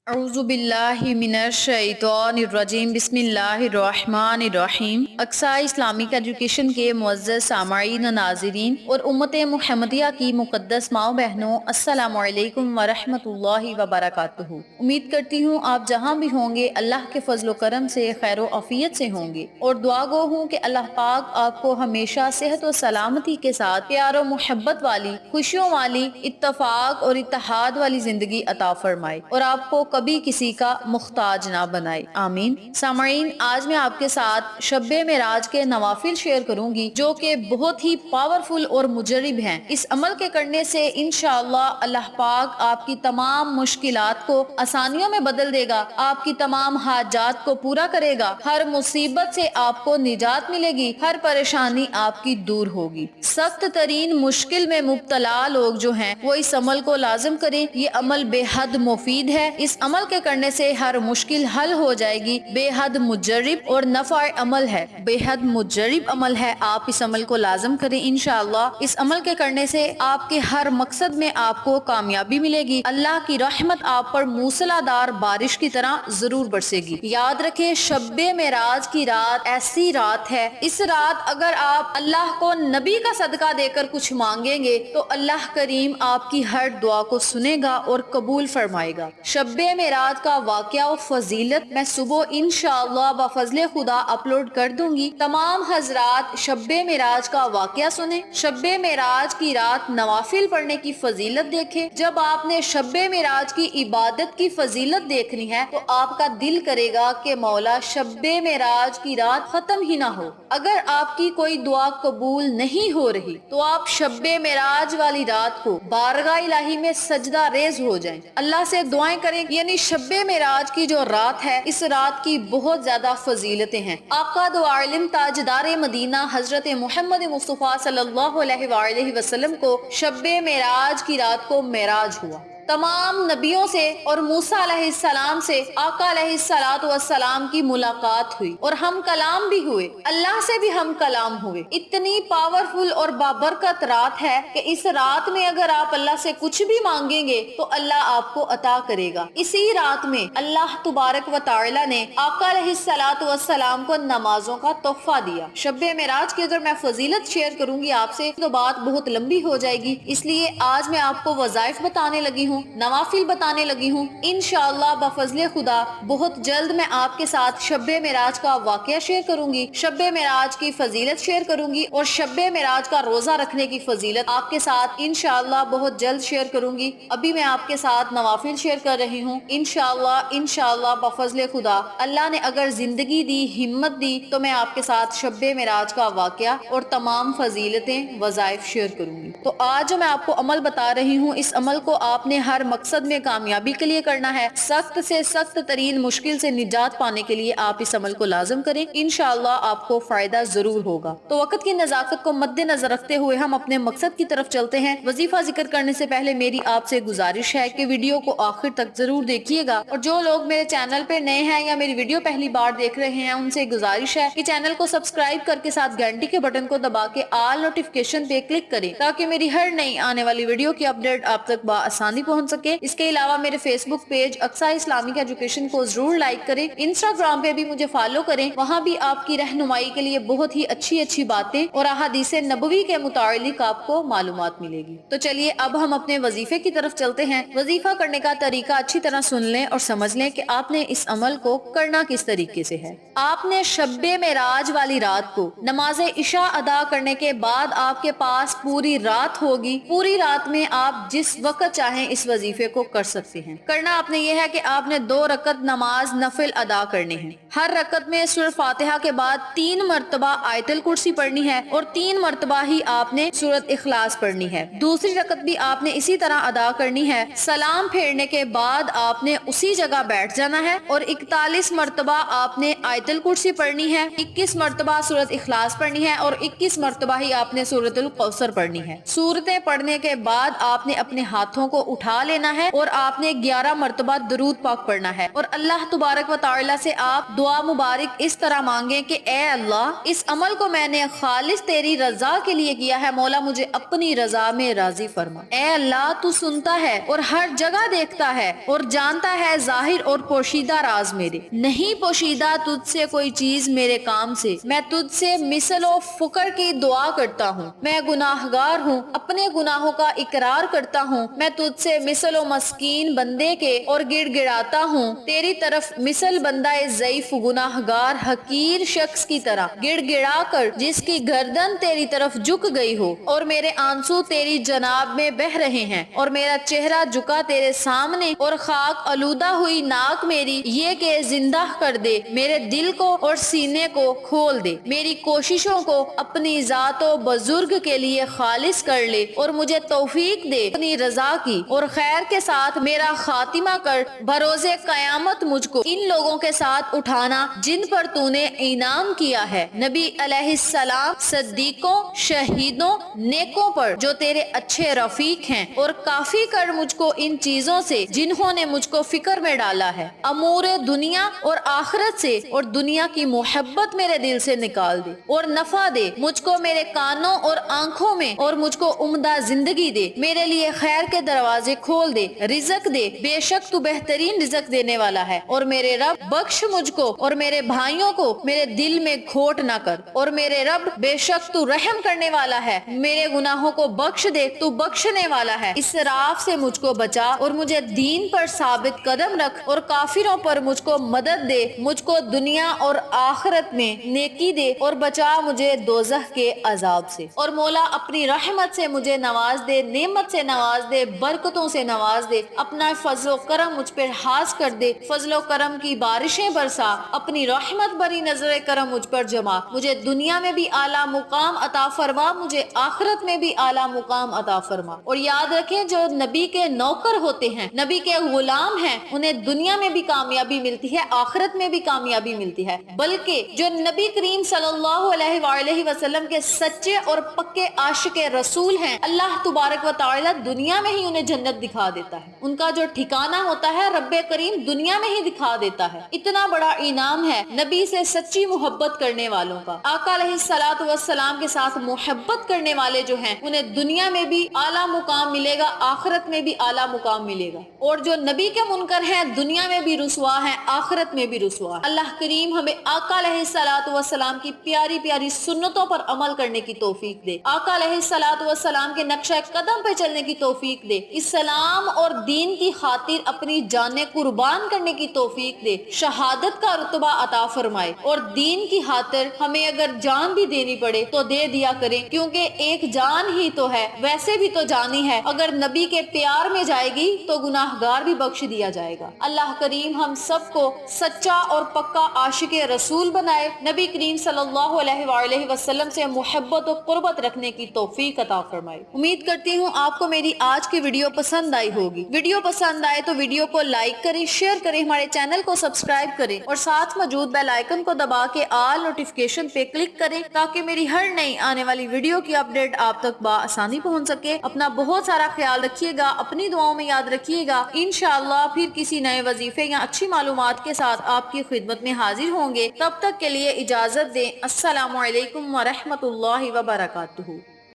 अऊज़ु बिल्लाहि मिनश शैतानिर रजीम बिस्मिल्लाहिर्रहमानिर्रहीम। Aqsa Islamic education के मुअज़्ज़ज़ सामईन नाज़रीन और उम्मत मुहम्मदिया की मुक़द्दस माँ बहनों, अस्सलामु अलैकुम व रहमतुल्लाहि व बरकातुहू। उम्मीद करती हूँ आप जहाँ भी होंगे अल्लाह के फजल करम से खैर आफियत से होंगे और दुआ गो हूँ कि अल्लाह पाक आपको हमेशा सेहत और सलामती के साथ प्यार और मोहब्बत वाली, खुशियों वाली, इत्तफाक और इत्तेहाद वाली जिंदगी अता फरमाए और आपको कभी किसी का मुख्ताज ना बनाए, आमीन। सामईन, आज मैं आपके साथ शब्बे मेराज के नवाफिल शेयर करूंगी जो कि बहुत ही पावरफुल और मुजरिब हैं। इस अमल के करने से इंशाअल्लाह अल्लाह पाक आपकी तमाम मुश्किलात को आसानियों में बदल देगा, आपकी तमाम हाजात को पूरा करेगा, हर मुसीबत से आपको निजात मिलेगी, हर परेशानी आपकी दूर होगी। सख्त तरीन मुश्किल में मुब्तला लोग जो हैं वो इस अमल को लाजिम करें। ये अमल बेहद मुफीद है। इस अमल के करने से हर मुश्किल हल हो जाएगी। बेहद मुजरिब और नफा अमल है, बेहद मुजरिब अमल है। आप इस अमल को लाजिम करें इंशाअल्लाह। इस अमल के करने से आपके हर मकसद में आपको कामयाबी मिलेगी। अल्लाह की रहमत आप पर मूसलाधार बारिश की तरह जरूर बरसेगी। याद रखें, शब्बे मेराज की रात ऐसी रात है, इस रात अगर आप अल्लाह को नबी का सदका देकर कुछ मांगेंगे तो अल्लाह करीम आपकी हर दुआ को सुनेगा और कबूल फरमाएगा। शब्बे मेराज का वाकया और फजीलत मैं सुबह इंशाअल्लाह बफज़ले खुदा अपलोड कर दूंगी। तमाम हजरात शब्बे मेराज का वाकया सुने, शब्बे मेराज की रात नवाफिल पढ़ने की फजीलत देखे। जब आपने शब्बे मेराज की इबादत की फजीलत देखनी है तो आपका दिल करेगा कि मौला शब्बे मेराज की रात खत्म ही ना हो। अगर आपकी कोई दुआ कबूल नहीं हो रही तो आप शब्बे मेराज वाली रात को बारगाह इलाही में सजदा रेज हो जाएं, अल्लाह से दुआएं करें। यानी शब्बे मेराज की जो रात है, इस रात की बहुत ज्यादा फजीलतें हैं। आका दो आलिम ताजदार मदीना हजरत मोहम्मद मुस्तफा सल्लल्लाहु अलैहि वसल्लम को शब्बे मेराज की रात को मेराज हुआ। तमाम नबियों से और मूसा अलैहिस्सलाम से आका अलैहिस्सलाम की मुलाकात हुई और हम कलाम भी हुए, अल्लाह से भी हम कलाम हुए। इतनी पावरफुल और बाबरकत रात है कि इस रात में अगर आप अल्लाह से कुछ भी मांगेंगे तो अल्लाह आपको अता करेगा। इसी रात में अल्लाह तुबारक व तआला ने आका अलैहिस्सलाम को नमाजों का तोहफा दिया। शब्बे मेराज की अगर मैं फजीलत शेयर करूंगी आपसे तो बात बहुत लंबी हो जाएगी, इसलिए आज मैं आपको वज़ाइफ बताने लगी हूँ, नवाफिल बताने लगी हूँ। इंशाअल्लाह बफज़ले खुदा बहुत जल्द मैं आपके साथ शब्बे मेराज का वाकया शेयर करूंगी, शब्बे मेराज की फजीलत शेयर करूंगी और शब्बे मेराज का रोजा रखने की फजीलत आपके साथ इंशाअल्लाह बहुत जल्द शेयर करूंगी। अभी मैं आपके साथ नवाफिल शेयर कर रही हूँ। इंशाअल्लाह बफज़ले खुदा अल्लाह ने अगर जिंदगी दी, हिम्मत दी तो मैं आपके साथ शब्बे मेराज का वाकया और तमाम फजीलतें वज़ाइफ शेयर करूंगी। तो आज जो मैं आपको अमल बता रही हूँ, इस अमल को आपने हर मकसद में कामयाबी के लिए करना है। सख्त से सख्त तरीन मुश्किल से निजात पाने के लिए आप इस अमल को लाजिम करें, इंशाअल्लाह आपको फायदा जरूर होगा। तो वक्त की नजाकत को मद्देनजर रखते हुए हम अपने मकसद की तरफ चलते हैं। वजीफा जिक्र करने से पहले मेरी आपसे गुजारिश है कि वीडियो को आखिर तक जरूर देखिएगा और जो लोग मेरे चैनल पे नए हैं या मेरी वीडियो पहली बार देख रहे हैं उनसे गुजारिश है कि चैनल को सब्सक्राइब करके साथ घंटी के बटन को दबा के ऑल नोटिफिकेशन पे क्लिक करें ताकि मेरी हर नई आने वाली वीडियो की अपडेट आप तक आसानी पहुंच सके। इसके अलावा मेरे Facebook page Aqsa Islamic education को जरूर लाइक करें, इंस्टाग्राम पे भी मुझे फॉलो करें, वहाँ भी आपकी रहनुमाई के लिए बहुत ही अच्छी बातें और अहादीसे नबवी के मुतालिक आपको मालूमात मिलेगी। तो चलिए अब हम अपने वजीफे की तरफ चलते हैं। वजीफा करने का तरीका अच्छी तरह सुन लें और समझ लें कि आपने इस अमल को करना किस तरीके से है। आपने शब्बे मेराज वाली रात को नमाज इशा अदा करने के बाद आपके पास पूरी रात होगी। पूरी रात में आप जिस वक्त चाहें इस वजीफे को कर सकते हैं। करना आपने ये है कि आपने 2 रकत नमाज नफिल अदा करने हैं। हर रकत में सूरह फातिहा के बाद 3 मरतबा आयतुल कुर्सी पढ़नी है और 3 मरतबा ही आपने सूरत इखलास पढ़नी है। दूसरी रकत भी आपने इसी तरह अदा करनी है। सलाम फेरने के बाद आपने उसी जगह बैठ जाना है और 41 मरतबा आपने आयतुल कुर्सी पढ़नी है, 21 मरतबा सूरत इखलास पढ़नी है और 21 मरतबा ही आपने सूरतुल कौसर पढ़नी है। सूरतें पढ़ने के बाद आपने अपने हाथों को उठा بڑھا لینا ہے اور آپ نے 11 مرتبہ درود پاک پڑھنا ہے، اور اللہ تبارک و تعالی سے آپ دعا مبارک اس طرح مانگیں کہ اے اللہ، اس عمل کو میں نے خالص تیری رضا کے لیے کیا ہے، مولا مجھے اپنی رضا میں راضی فرما۔ اے اللہ، تو سنتا ہے اور ہر جگہ دیکھتا ہے اور جانتا ہے ظاہر اور پوشیدہ راز میرے، نہیں پوشیدہ تجھ سے کوئی چیز میرے کام سے، میں تجھ سے مثل و فکر کی دعا کرتا ہوں، میں گناہگار ہوں، اپنے گناہوں کا اقرار کرتا ہوں، میں تجھ سے مثل و مسکین بندے کے اور گڑ گڑاتا ہوں، تیری طرف مثل بندہ ضعیف گناہگار حقیر شخص کی طرح گڑ گڑا کر جس کی گردن تیری طرف جھک گئی ہو، اور میرے آنسو تیری جناب میں بہ رہے ہیں، اور میرا چہرہ جھکا تیرے سامنے، اور خاک آلودہ ہوئی ناک میری یہ کہ زندہ کر دے، میرے دل کو اور سینے کو کھول دے، میری کوششوں کو اپنی ذات و بزرگ کے لیے خالص کر لے، اور مجھے توفیق دے اپنی رضا کی، اور خیر کے ساتھ میرا خاتمہ کر، بروز قیامت مجھ کو ان لوگوں کے ساتھ اٹھانا جن پر تو نے انعام کیا ہے، نبی علیہ السلام، صدیقوں، شہیدوں، نیکوں پر جو تیرے اچھے رفیق ہیں، اور کافی کر مجھ کو ان چیزوں سے جنہوں نے مجھ کو فکر میں ڈالا ہے، امور دنیا اور آخرت سے، اور دنیا کی محبت میرے دل سے نکال دے، اور نفع دے مجھ کو میرے کانوں اور آنکھوں میں، اور مجھ کو عمدہ زندگی دے، میرے لیے خیر کے دروازے کھول دے، رزق دے، بے شک تو بہترین رزق دینے والا ہے، اور میرے رب بخش مجھ کو اور میرے بھائیوں کو، میرے دل میں کھوٹ نہ کر، اور میرے رب بے شک تو رحم کرنے والا ہے، میرے گناہوں کو بخش دے، تو بخشنے والا ہے، اسراف سے مجھ کو بچا، اور مجھے دین پر ثابت قدم رکھ، اور کافروں پر مجھ کو مدد دے، مجھ کو دنیا اور آخرت میں نیکی دے، اور بچا مجھے دوزخ کے عذاب سے، اور مولا اپنی رحمت سے مجھے نواز دے، نعمت سے نواز دے، برکتوں سے نواز دے، اپنا فضل و کرم مجھ پر خاص کر دے، فضل و کرم کی بارشیں برسا، اپنی رحمت بری نظر کرم مجھ پر جما، مجھے دنیا میں بھی اعلیٰ مقام عطا فرما، مجھے آخرت میں بھی اعلیٰ مقام عطا فرما۔ اور یاد رکھیں، جو نبی کے نوکر ہوتے ہیں، نبی کے غلام ہیں، انہیں دنیا میں بھی کامیابی ملتی ہے، آخرت میں بھی کامیابی ملتی ہے، بلکہ جو نبی کریم صلی اللہ علیہ وآلہ وسلم کے سچے اور پکے عاشق رسول ہیں، اللہ تبارک و تعالی دنیا میں ہی انہیں جنت دکھا دیتا ہے، ان کا جو ٹھکانہ ہوتا ہے رب کریم دنیا میں ہی دکھا دیتا ہے۔ اتنا بڑا انعام ہے نبی سے سچی محبت کرنے والوں کا، آقا علیہ الصلوۃ والسلام کے ساتھ محبت کرنے والے جو ہیں انہیں دنیا میں بھی اعلیٰ مقام ملے گا، آخرت میں بھی اعلیٰ مقام ملے گا، اور جو نبی کے منکر ہیں دنیا میں بھی رسوا ہیں، آخرت میں بھی رسوا ہے۔ اللہ کریم ہمیں آقا علیہ الصلوۃ والسلام کی پیاری پیاری سنتوں پر عمل کرنے کی توفیق دے، آقا علیہ الصلوۃ والسلام کے نقشہ قدم پہ چلنے کی توفیق دے، اسلام اور دین کی خاطر اپنی جانیں قربان کرنے کی توفیق دے، شہادت کا رتبہ عطا فرمائے، اور دین کی خاطر ہمیں اگر جان بھی دینی پڑے تو دے دیا کریں، کیونکہ ایک جان ہی تو ہے، ویسے بھی تو جانی ہے، اگر نبی کے پیار میں جائے گی تو گناہگار بھی بخش دیا جائے گا۔ اللہ کریم ہم سب کو سچا اور پکا عاشق رسول بنائے، نبی کریم صلی اللہ علیہ وآلہ وسلم سے محبت و قربت رکھنے کی توفیق عطا فرمائے۔ امید کرتی ہوں آپ کو میری آج کی ویڈیو پسند آئی ہوگی۔ ویڈیو پسند آئے تو ویڈیو کو لائک کریں، شیئر کریں، ہمارے چینل کو سبسکرائب کریں، اور ساتھ موجود بیل آئیکن کو دبا کے آل نوٹیفیکیشن پہ کلک کریں تاکہ میری ہر نئی آنے والی ویڈیو کی اپڈیٹ آپ تک بآسانی پہنچ سکے۔ اپنا بہت سارا خیال رکھیے گا، اپنی دعاؤں میں یاد رکھیے گا۔ انشاءاللہ پھر کسی نئے وظیفے یا اچھی معلومات کے ساتھ آپ کی خدمت میں حاضر ہوں گے، تب تک کے لیے اجازت دیں۔ السلام علیکم ورحمۃ اللہ وبرکاتہ۔